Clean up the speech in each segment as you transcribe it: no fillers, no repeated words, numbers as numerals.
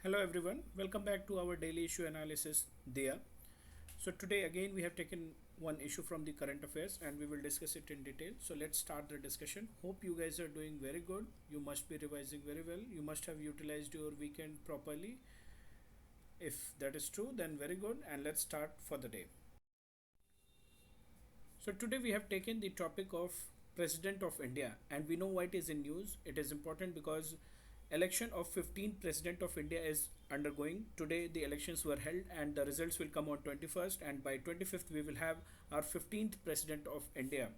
Hello everyone, welcome back to our daily issue analysis Dia. So today again we have taken one issue from the current affairs and we will discuss it in detail. So let's start the discussion. Hope you guys are doing very good. You must be revising very well. You must have utilized your weekend properly. If that is true, then very good and let's start for the day. So today we have taken the topic of President of India and we know why it is in news. It is important because election of 15th President of India is undergoing. Today the elections were held and the results will come on 21st and by 25th we will have our 15th President of India.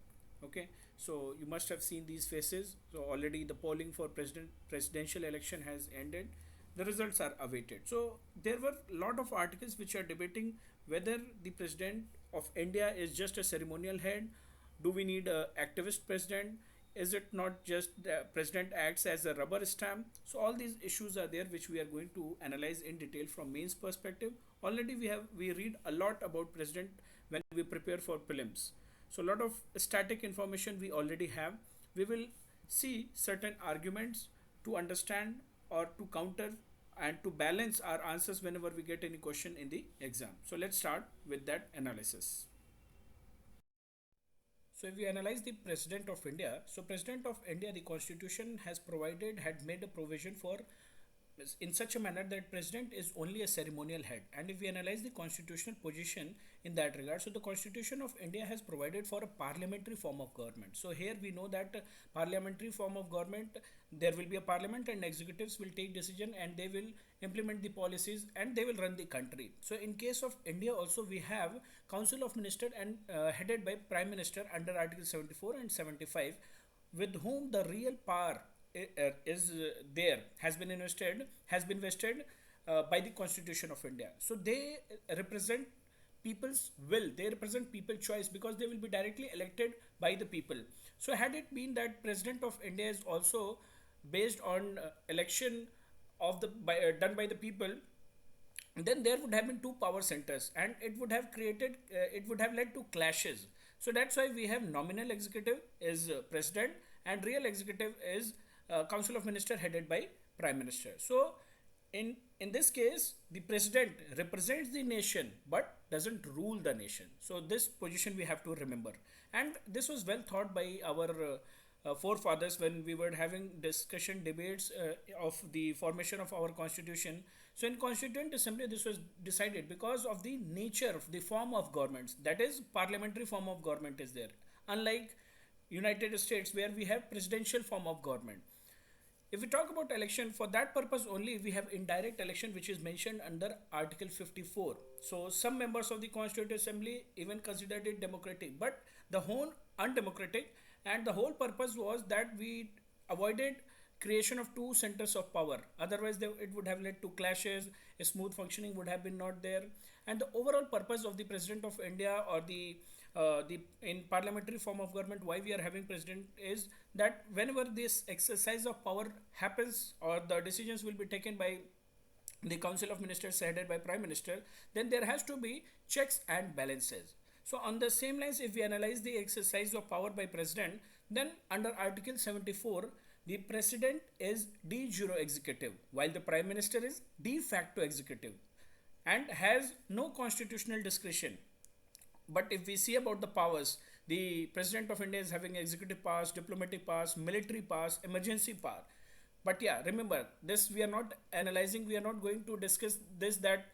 Okay, so you must have seen these faces. So already the polling for presidential election has ended. The results are awaited. So there were a lot of articles which are debating whether the president of India is just a ceremonial head. Do we need a activist president? Is it not just the president acts as a rubber stamp? So all these issues are there which we are going to analyze in detail from mains perspective. Already we read a lot about president when we prepare for prelims. So a lot of static information we already have. We will see certain arguments to understand or to counter and to balance our answers whenever we get any question in the exam. So let's start with that analysis. So if we analyze the President of India, so President of India, the Constitution has provided, had made a provision for in such a manner that president is only a ceremonial head. And if we analyze the constitutional position in that regard, so the Constitution of India has provided for a parliamentary form of government. So here we know that parliamentary form of government, there will be a parliament and executives will take decision and they will implement the policies and they will run the country. So in case of India also we have Council of Minister and headed by Prime Minister under Article 74 and 75, with whom the real power is there has been vested by the Constitution of India. So they represent people's will, they represent people choice because they will be directly elected by the people. So had it been that President of India is also based on election of the done by the people, then there would have been two power centers and it would have created it would have led to clashes. So that's why we have nominal executive is president and real executive is council of minister headed by prime minister. So in this case the president represents the nation but doesn't rule the nation. So this position we have to remember, and this was well thought by our forefathers when we were having discussion debates of the formation of our constitution. So in Constituent Assembly this was decided because of the nature of the form of governments, that is parliamentary form of government is there, unlike United States where we have presidential form of government. If we talk about election, for that purpose only we have indirect election which is mentioned under Article 54. So some members of the Constituent Assembly even considered it democratic, but the whole undemocratic, and the whole purpose was that we avoided creation of two centers of power. Otherwise it would have led to clashes, a smooth functioning would have been not there, and the overall purpose of the President of India or the in parliamentary form of government why we are having president is that whenever this exercise of power happens or the decisions will be taken by the council of ministers headed by prime minister, then there has to be checks and balances. So on the same lines, if we analyze the exercise of power by president, then under article 74 the president is de jure executive while the prime minister is de facto executive and has no constitutional discretion. But if we see about the powers, the president of India is having executive powers, diplomatic powers, military powers, emergency power. But yeah, remember this we are not analyzing, we are not going to discuss this that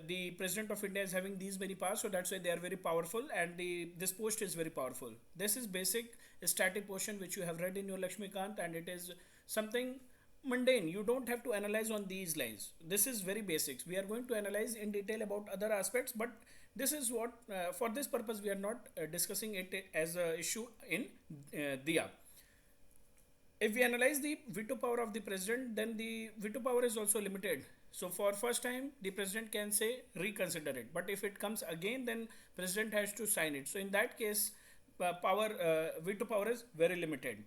the president of India is having these many powers, so that's why they are very powerful and this post is very powerful. This is basic static portion which you have read in your Lakshmikant, and it is something mundane. You don't have to analyze on these lines. This is very basics. We are going to analyze in detail about other aspects, but this is what for this purpose we are not discussing it as a issue in Diya. If we analyze the veto power of the president, then the veto power is also limited. So for first time the president can say reconsider it, but if it comes again then president has to sign it. So in that case veto power is very limited.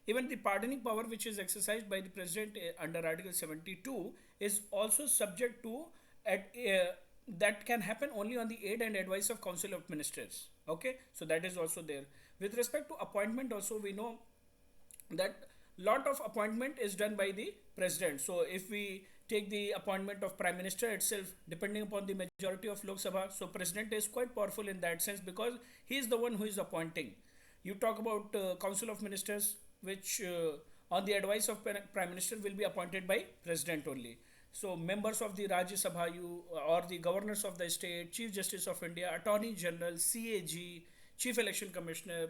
Even the pardoning power which is exercised by the president under article 72 is also subject to at that can happen only on the aid and advice of council of ministers. Okay, so that is also there. With respect to appointment also we know that lot of appointment is done by the president. So if we take the appointment of prime minister itself, depending upon the majority of Lok Sabha. So president is quite powerful in that sense because he is the one who is appointing. You talk about council of ministers, which on the advice of prime minister will be appointed by president only. So members of the Rajya Sabha, you or the governors of the state, Chief Justice of India, Attorney General, CAG, Chief Election Commissioner.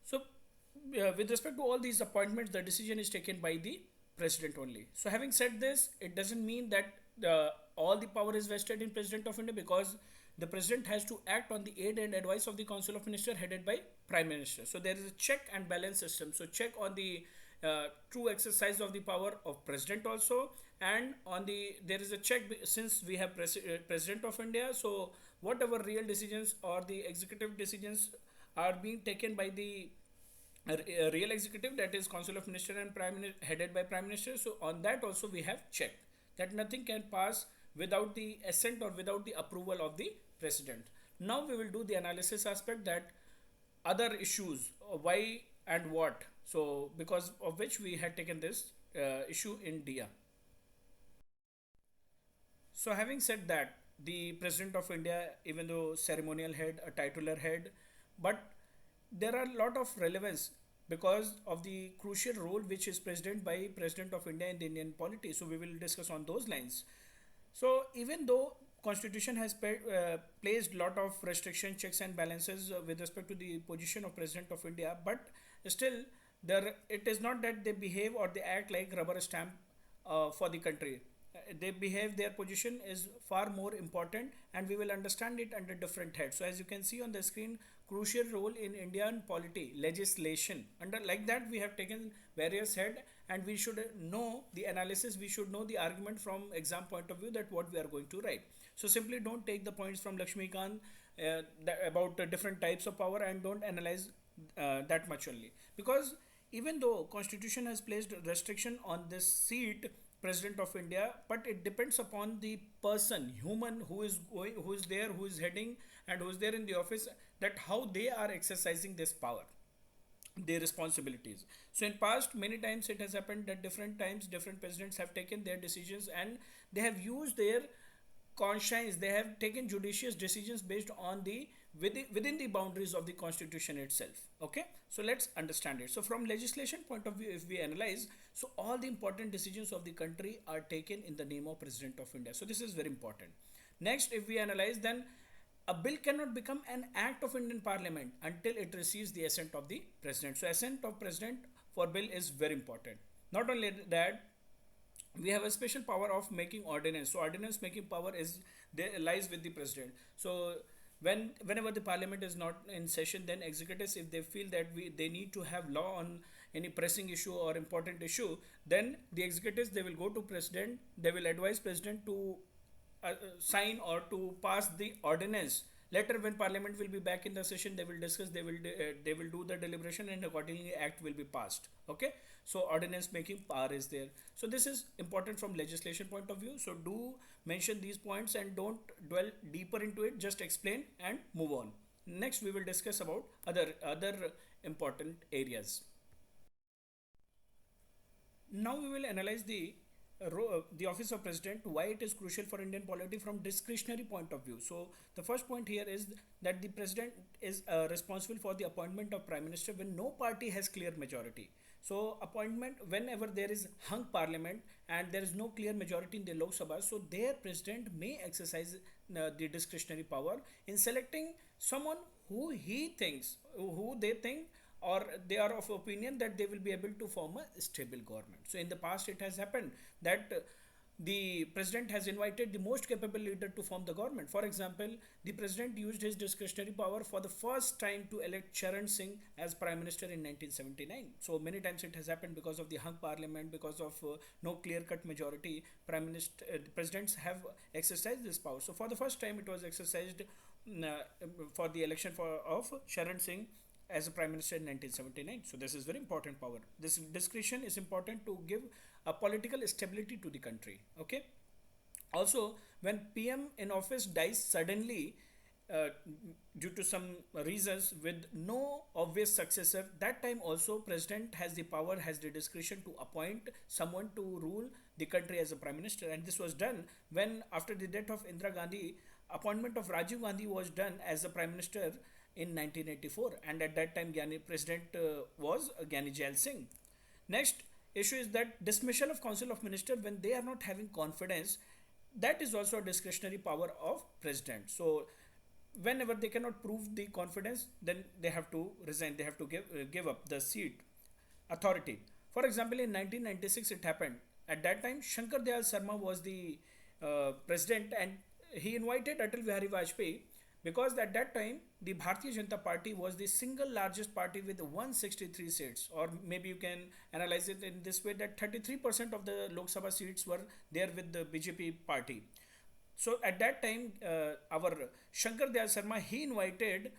So, with respect to all these appointments, the decision is taken by the president only. So, having said this, it doesn't mean that all the power is vested in president of India, because the president has to act on the aid and advice of the council of minister headed by prime minister. So, there is a check and balance system. So, check on the true exercise of the power of president also, and on the there is a check since we have president of India. So whatever real decisions or the executive decisions are being taken by the real executive, that is council of minister and headed by prime minister. So on that also we have checked that nothing can pass without the assent or without the approval of the president. Now we will do the analysis aspect, that other issues, why and what. So because of which we had taken this issue in dia. So having said that, the President of India, even though ceremonial head, a titular head, but there are a lot of relevance because of the crucial role which is president by President of India in the Indian polity. So we will discuss on those lines. So even though Constitution has placed lot of restriction, checks and balances with respect to the position of President of India, but still there it is not that they behave or they act like rubber stamp for the country. They behave, their position is far more important, and we will understand it under different heads. So as you can see on the screen, crucial role in Indian polity, legislation, under like that we have taken various head, and we should know the analysis, we should know the argument from exam point of view, that what we are going to write. So simply don't take the points from Lakshmikant about different types of power, and don't analyze that much only, because even though Constitution has placed restriction on this seat, President of India, but it depends upon the person, human who is going, who is there, who is heading, and who is there in the office, that how they are exercising this power, their responsibilities. So in past many times it has happened that different times different presidents have taken their decisions, and they have used their conscience, they have taken judicious decisions based on the within the boundaries of the constitution itself. Okay, so let's understand it. So from legislation point of view, if we analyze, so all the important decisions of the country are taken in the name of president of India. So this is very important. Next, if we analyze, then a bill cannot become an act of Indian parliament until it receives the assent of the president. So assent of president for bill is very important. Not only that, we have a special power of making ordinance. So ordinance making power is there, lies with the president. So whenever the parliament is not in session, then executives, if they feel that they need to have law on any pressing issue or important issue, then the executives, they will go to president, they will advise president to sign or to pass the ordinance. Later, when parliament will be back in the session, they will discuss, they will do the deliberation, and accordingly act will be passed. Okay, so ordinance making power is there. So this is important from legislation point of view. So do mention these points and don't dwell deeper into it, just explain and move on. Next we will discuss about other important areas. Now we will analyze the office of president, why it is crucial for Indian polity from discretionary point of view. So the first point here is that the president is responsible for the appointment of prime minister when no party has clear majority. So appointment, whenever there is hung parliament and there is no clear majority in the Lok Sabha, so their president may exercise the discretionary power in selecting someone who they think, or they are of opinion that they will be able to form a stable government. So in the past it has happened that the president has invited the most capable leader to form the government. For example, the president used his discretionary power for the first time to elect Charan Singh as prime minister in 1979. So many times it has happened because of the hung parliament, because of no clear cut majority, presidents have exercised this power. So for the first time it was exercised for the election of Charan Singh as a prime minister in 1979. So this is very important power. This discretion is important to give a political stability to the country. Okay, also when PM in office dies suddenly uh, due to some reasons with no obvious successor, that time also president has the power, has the discretion to appoint someone to rule the country as a prime minister. And this was done when, after the death of Indira Gandhi, appointment of Rajiv Gandhi was done as the prime minister in 1984. And at that time, president was Gyani Jail Singh. Next issue is that dismissal of council of minister when they are not having confidence. That is also a discretionary power of president. So whenever they cannot prove the confidence, then they have to resign. They have to give up the seat authority. For example, in 1996 it happened. At that time, Shankar Dayal Sharma was the president, and he invited Atal Bihari Vajpayee because at that time the Bharatiya Janata Party was the single largest party with 163 seats, or maybe you can analyze it in this way that 33% of the Lok Sabha seats were there with the BJP party. So at that time, our Shankar Dayal Sharma, he invited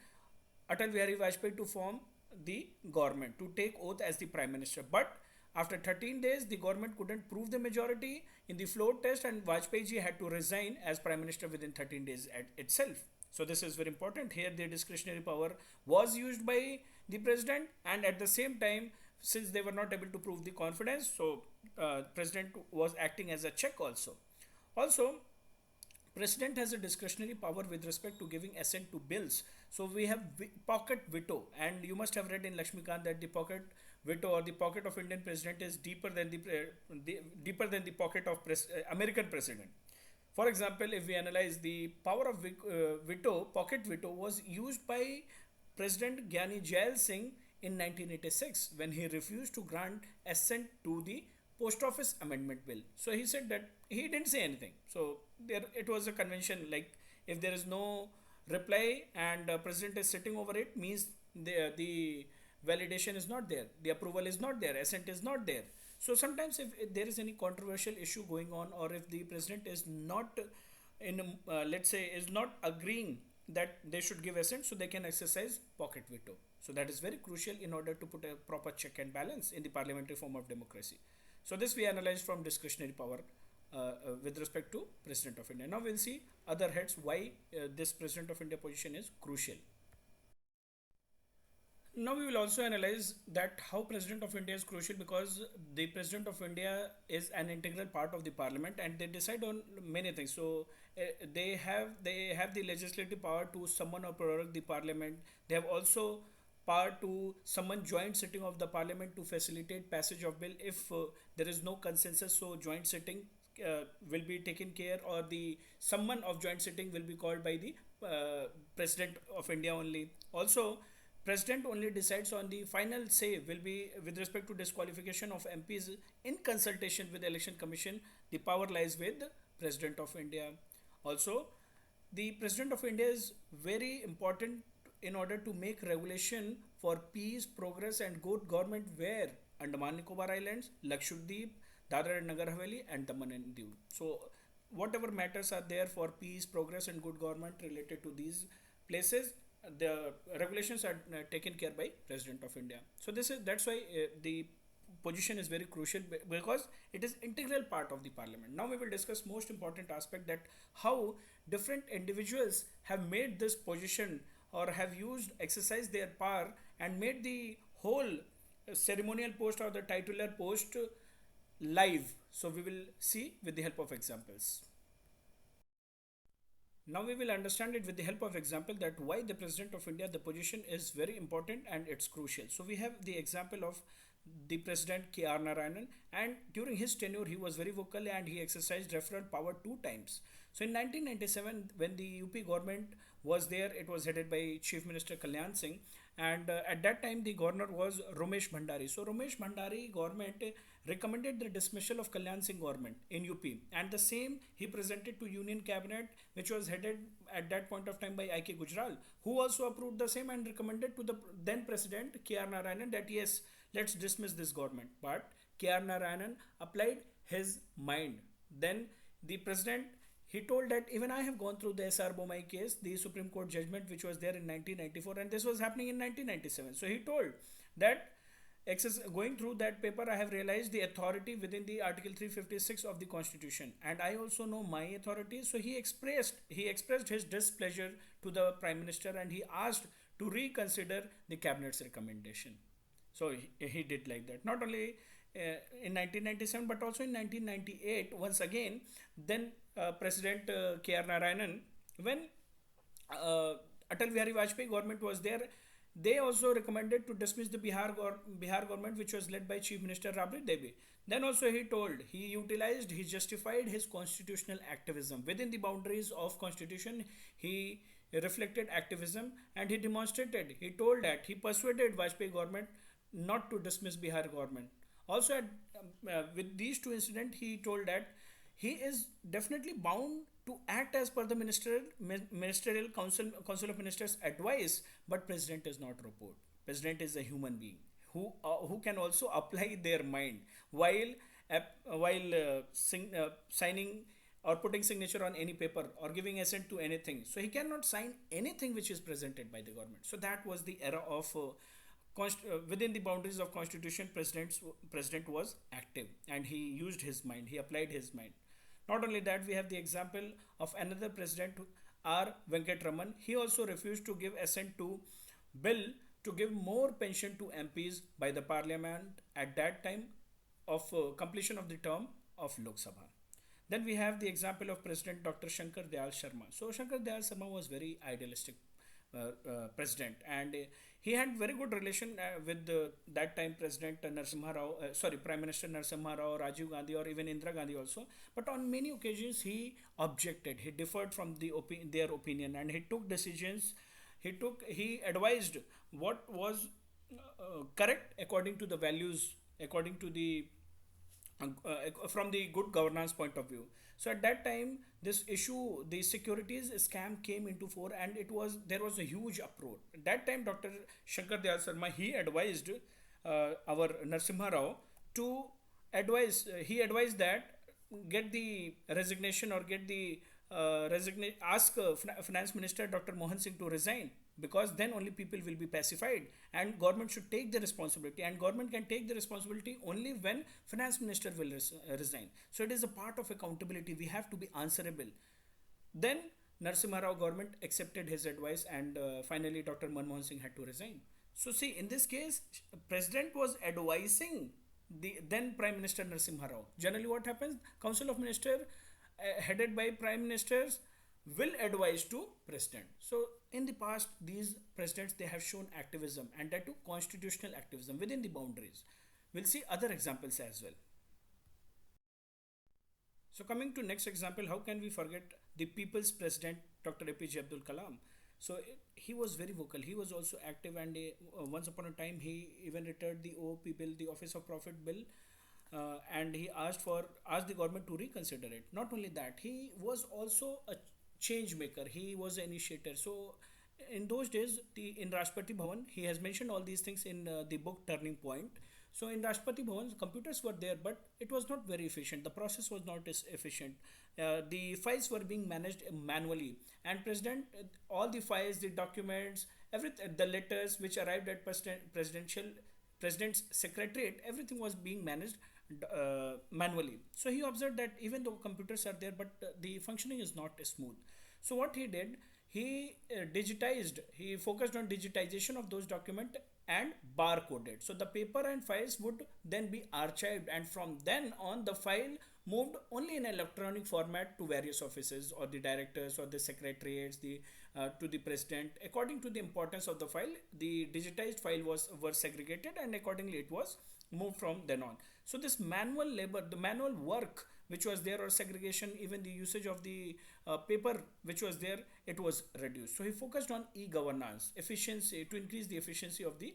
Atal Bihari Vajpayee to form the government, to take oath as the prime minister. But after 13 days, the government couldn't prove the majority in the floor test, and Vajpayee ji had to resign as prime minister within 13 days itself. So this is very important. Here the discretionary power was used by the president, and at the same time, since they were not able to prove the confidence, so president was acting as a check also. Also, president has a discretionary power with respect to giving assent to bills. So we have pocket veto, and you must have read in Lakshmikant that the pocket veto or the pocket of Indian president is deeper than the pocket of American president. For example, if we analyze the power of veto, pocket veto was used by President Gyani Jail Singh in 1986 when he refused to grant assent to the post office amendment bill. So he said that he didn't say anything. So there it was a convention, like if there is no reply and president is sitting over it, means the validation is not there, the approval is not there, assent is not there. So sometimes if there is any controversial issue going on, or if the president is not let's say is not agreeing that they should give assent, so they can exercise pocket veto. So that is very crucial in order to put a proper check and balance in the parliamentary form of democracy. So this we analyzed from discretionary power with respect to President of India. Now we'll see other heads why this President of India position is crucial. Now we will also analyze that how President of India is crucial, because the President of India is an integral part of the Parliament and they decide on many things. So they have the legislative power to summon or prorogue the Parliament. They have also power to summon joint sitting of the Parliament to facilitate passage of bill if there is no consensus. So joint sitting will be taken care, or the summon of joint sitting will be called by the President of India only. Also, President only decides on the final say will be with respect to disqualification of MPs in consultation with the Election Commission. The power lies with the President of India. Also, the President of India is very important in order to make regulation for peace, progress and good government where Andaman Nicobar Islands, Lakshadweep, Dadra and Nagar Haveli and Daman and Diu. So whatever matters are there for peace, progress and good government related to these places, the regulations are taken care by President of India. So that's why the position is very crucial, because it is integral part of the Parliament. Now we will discuss most important aspect, that how different individuals have made this position or have exercised their power and made the whole ceremonial post or the titular post live. So we will see with the help of examples. Now we will understand it with the help of example, that why the President of India, the position is very important and it's crucial. So we have the example of the President K.R. Narayanan, and during his tenure he was very vocal and he exercised referral power 2 times. So in 1997 when the UP government was there, it was headed by Chief Minister Kalyan Singh, and at that time the governor was Ramesh Bhandari. So Ramesh Bhandari government recommended the dismissal of Kalyan Singh government in UP, and the same he presented to Union Cabinet, which was headed at that point of time by I.K. Gujral, who also approved the same and recommended to the then President K.R. Narayanan that yes, let's dismiss this government. But K.R. Narayanan applied his mind. Then the President, he told that even I have gone through the S.R. Bomai case, the Supreme Court judgment which was there in 1994, and this was happening in 1997. So he told that going through that paper, I have realized the authority within the Article 356 of the Constitution, and I also know my authority. So he expressed his displeasure to the Prime Minister, and he asked to reconsider the Cabinet's recommendation. So he did like that. Not only in 1997, but also in 1998 once again. Then President KR Narayanan, when uh, Atal Bihari Vajpayee government was there, they also recommended to dismiss the Bihar government, which was led by Chief Minister Rabri Devi. Then also he utilized, he justified his constitutional activism within the boundaries of constitution. He reflected activism and he demonstrated. He told that he persuaded Vajpayee government not to dismiss Bihar government. Also, with these two incidents, he told that he is definitely bound to act as per the ministerial council of ministers advice, but president is not robot. President is a human being who can also apply their mind while signing or putting signature on any paper or giving assent to anything. So he cannot sign anything which is presented by the government. So that was the era of within the boundaries of constitution. President was active and he used his mind, he applied his mind. Not only that, we have the example of another president, R Venkat Raman. He also refused to give assent to bill to give more pension to MPs by the parliament at that time of completion of the term of Lok Sabha. Then we have the example of President Dr. Shankar Dayal Sharma. So Shankar Dayal Sharma was very idealistic president, and he had very good relation with that time President Narsimha Rao, Prime Minister Narsimha Rao, Rajiv Gandhi, or even Indira Gandhi also. But on many occasions he objected, he differed from their opinion, and he took decisions. He advised what was correct according to the values, according to the from the good governance point of view. So at that time, this issue, the securities scam came into fore, and there was a huge uproar. At that time, Dr. Shankar Dayal Sharma, he advised our Narsimha Rao to advise. He advised that get the resignation or get the ask finance minister Dr. Mohan Singh to resign, because then only people will be pacified, and government should take the responsibility, and government can take the responsibility only when finance minister will resign. So it is a part of accountability, we have to be answerable. Then Narsimha Rao government accepted his advice, and finally Dr. Manmohan Singh had to resign. So see, in this case, president was advising the then Prime Minister Narsimha Rao. Generally, what happens? Council of Minister, headed by Prime Ministers, will advise to president. So in the past, these presidents, they have shown activism, and that too constitutional activism within the boundaries. We'll see other examples as well. So coming to next example, how can we forget the people's president, Dr. APJ Abdul Kalam? So he was very vocal. He was also active, and once upon a time he even returned the OOP bill, the Office of Profit bill, and he asked the government to reconsider it. Not only that, he was also a change maker. He was an initiator. So in those days, in Rashtrapati Bhavan, he has mentioned all these things in the book Turning Point. So in Rashtrapati Bhavan, computers were there, but it was not very efficient. The process was not as efficient. The files were being managed manually, and all the files, the documents, everything, the letters which arrived at president's secretariat, everything was being managed manually. So he observed that even though computers are there, but the functioning is not smooth. So what he did, he focused on digitization of those documents and barcoded. So the paper and files would then be archived, and from then on the file moved only in electronic format to various offices or the directors or the secretariats, to the president. According to the importance of the file, the digitized file was segregated, and accordingly it was moved from then on. So this manual labor, the manual work which was there, or segregation, even the usage of the paper which was there, it was reduced. So he focused on e-governance, efficiency, to increase the efficiency of the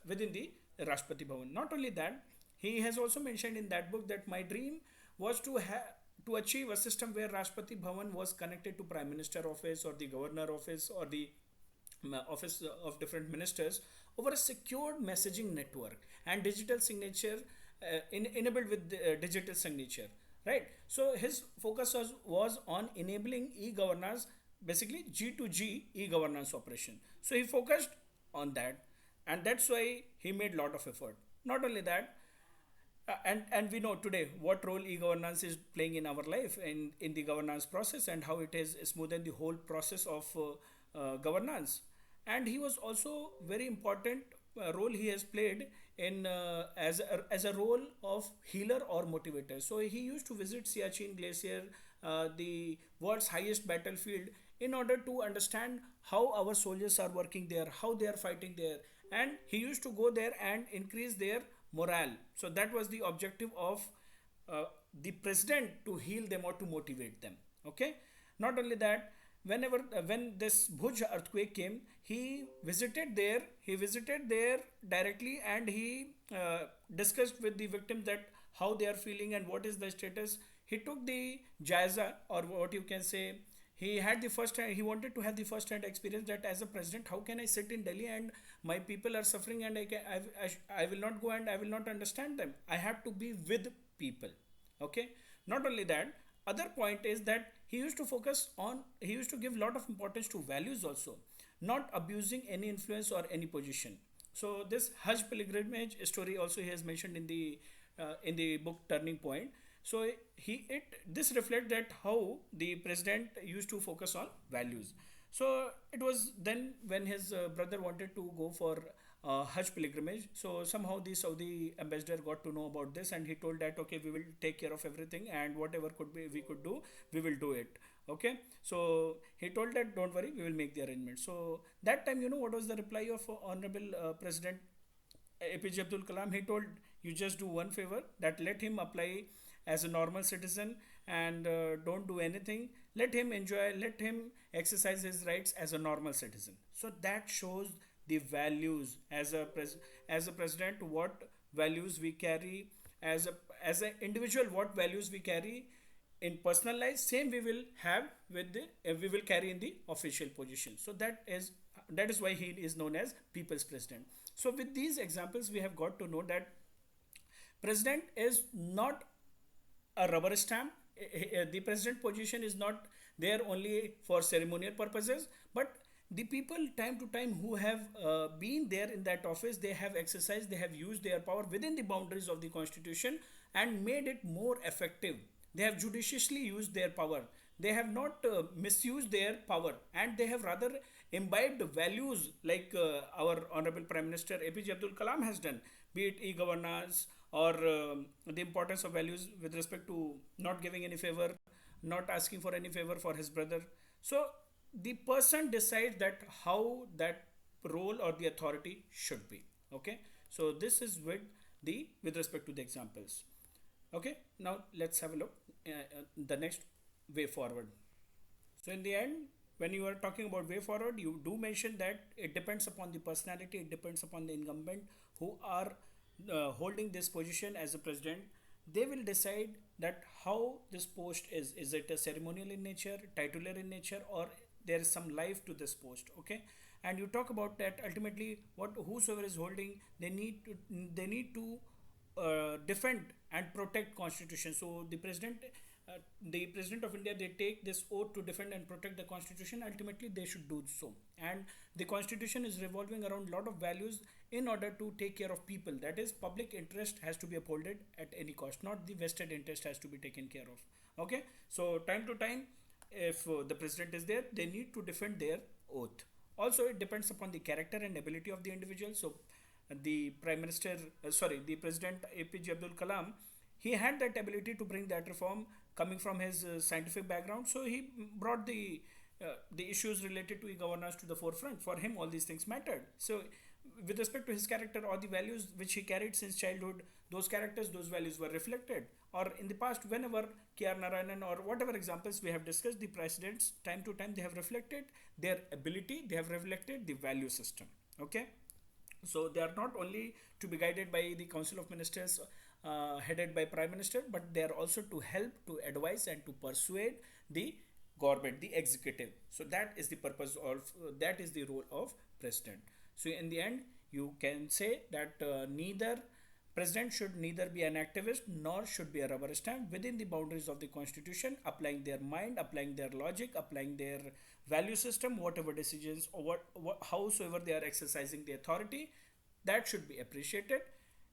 within the Rashtrapati Bhavan. Not only that, he has also mentioned in that book that my dream was to achieve a system where Rashtrapati Bhavan was connected to Prime Minister office or the Governor office or the office of different ministers over a secured messaging network and digital signature, enabled with digital signature, right? So his focus was on enabling e-governance, basically G2G e-governance operation. So he focused on that, and that's why he made lot of effort. Not only that, and we know today what role e-governance is playing in our life, in the governance process, and how it has smoothened the whole process of governance. And he was also very important role he has played in as a role of healer or motivator. So he used to visit Siachen Glacier, the world's highest battlefield, in order to understand how our soldiers are working there, how they are fighting there, and he used to go there and increase their morale. So that was the objective of uh, the president, to heal them or to motivate them. Okay. Not only that, when this Bhuj earthquake came, he visited there directly, and he discussed with the victims that how they are feeling and what is the status. He took the jaza, or what you can say, he wanted to have the first hand experience, that as a president, how can I sit in Delhi and my people are suffering, and I will not go and I will not understand them. I have to be with people. Okay. Not only that, other point is that he used to give lot of importance to values also, not abusing any influence or any position. So this Hajj pilgrimage story also he has mentioned in the book Turning Point. So he it this reflects that how the president used to focus on values. So it was then when his brother wanted to go for Hajj pilgrimage. So somehow the Saudi ambassador got to know about this, and he told that okay, we will take care of everything, and whatever could be we could do, we will do it. Okay. So he told that don't worry, we will make the arrangement. So that time, what was the reply of Honorable President APJ Abdul Kalam? He told, you just do one favor, that let him apply as a normal citizen, and don't do anything. Let him enjoy, let him exercise his rights as a normal citizen. So that shows the values as a president, what values we carry, as an individual, what values we carry in personal life, same we will have with the we will carry in the official position. So that is why he is known as people's president. So with these examples, we have got to know that president is not a rubber stamp. The president position is not there only for ceremonial purposes, but the people time to time who have been there in that office, they have exercised, they have used their power within the boundaries of the constitution and made it more effective. They have judiciously used their power. They have not misused their power, and they have rather imbibed values like our Honorable Prime Minister APJ Abdul Kalam has done, be it e-governance or the importance of values with respect to not giving any favor, not asking for any favor for his brother. So the person decides that how that role or the authority should be. Okay. So this is with respect to the examples. Okay. Now let's have a look the next way forward. So in the end, when you are talking about way forward, you do mention that it depends upon the personality, it depends upon the incumbent who are holding this position as a president. They will decide that how this post is. Is it a ceremonial in nature, titular in nature, or there is some life to this post? Okay. And you talk about that ultimately what whosoever is holding, they need to defend and protect constitution. So the president of India, they take this oath to defend and protect the constitution. Ultimately they should do so, and the constitution is revolving around lot of values in order to take care of people. That is, public interest has to be upholded at any cost, not the vested interest has to be taken care of. Okay. So time to time, if the president is there, they need to defend their oath. Also it depends upon the character and ability of the individual. So the president APJ Abdul Kalam, he had that ability to bring that reform coming from his scientific background. So he brought the issues related to e-governance to the forefront. For him, all these things mattered. So with respect to his character or the values which he carried since childhood, those characters, those values were reflected. Or in the past, whenever KR Narayanan or whatever examples we have discussed, the presidents time to time, they have reflected their ability, they have reflected the value system. Okay. So they are not only to be guided by the Council of Ministers headed by Prime Minister, but they are also to help, to advise, and to persuade the government, the executive. So that is the purpose of that is the role of president. So in the end, you can say that neither president should neither be an activist nor should be a rubber stamp within the boundaries of the constitution, applying their mind, applying their logic, applying their value system, whatever decisions or howsoever they are exercising the authority, that should be appreciated.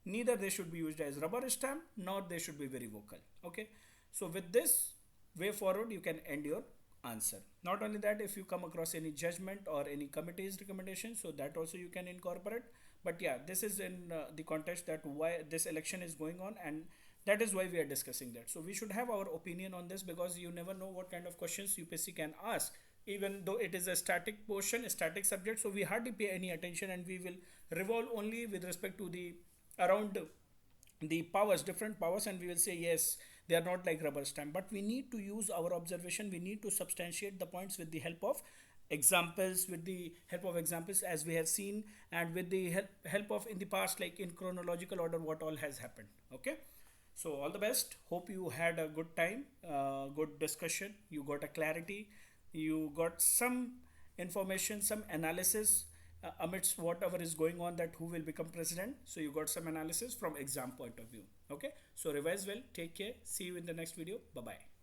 Neither they should be used as rubber stamp, nor they should be very vocal. Okay. So with this way forward, you can end your answer. Not only that, if you come across any judgment or any committee's recommendation, so that also you can incorporate. But yeah, this is in the context that why this election is going on, and that is why we are discussing that. So we should have our opinion on this, because you never know what kind of questions UPSC can ask, even though it is a static portion, a static subject. So we hardly pay any attention, and we will revolve only with respect to the around the powers, different powers, and we will say yes, they are not like rubber stamp. But we need to use our observation, we need to substantiate the points with the help of examples, with the help of examples as we have seen, and with the help of in the past, like in chronological order, what all has happened. Okay, so all the best, hope you had a good time, good discussion, you got a clarity, you got some information, some analysis amidst whatever is going on, that who will become president. So you got some analysis from exam point of view. Okay, so revise well, take care, see you in the next video, bye bye.